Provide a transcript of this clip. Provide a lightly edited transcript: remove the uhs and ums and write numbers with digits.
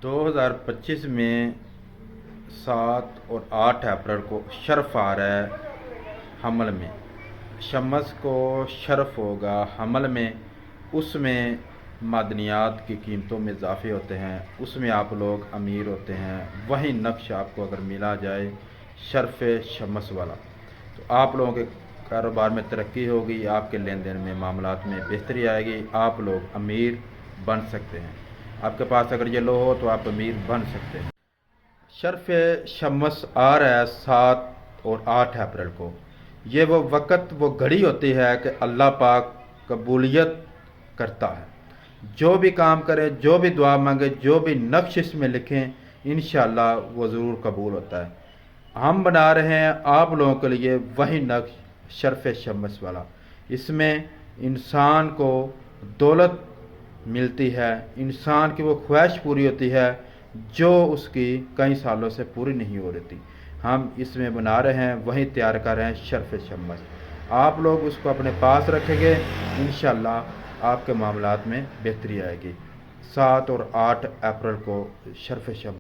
2025 میں 7 اور 8 اپریل کو شرف آ رہا ہے حمل میں. شمس کو شرف ہوگا حمل میں. اس میں معدنیات کی قیمتوں میں اضافے ہوتے ہیں. اس میں آپ لوگ امیر ہوتے ہیں. وہی نقش آپ کو اگر ملا جائے شرف شمس والا تو آپ لوگوں کے کاروبار میں ترقی ہوگی. آپ کے لین دین میں معاملات میں بہتری آئے گی. آپ لوگ امیر بن سکتے ہیں. آپ کے پاس اگر یہ لو ہو تو آپ امیر بن سکتے ہیں. شرف شمس آ رہا ہے 7 اور 8 اپریل کو. یہ وہ وقت وہ گھڑی ہوتی ہے کہ اللہ پاک قبولیت کرتا ہے. جو بھی کام کرے, جو بھی دعا مانگے, جو بھی نقش اس میں لکھیں, انشاءاللہ وہ ضرور قبول ہوتا ہے. ہم بنا رہے ہیں آپ لوگوں کے لیے وہی نقش شرف شمس والا. اس میں انسان کو دولت ملتی ہے, انسان کی وہ خواہش پوری ہوتی ہے جو اس کی کئی سالوں سے پوری نہیں ہو رہی تھی. ہم اس میں بنا رہے ہیں, وہی تیار کر رہے ہیں شرف شمس. آپ لوگ اس کو اپنے پاس رکھیں گے, انشاءاللہ آپ کے معاملات میں بہتری آئے گی. 7 اور 8 اپریل کو شرف شمس.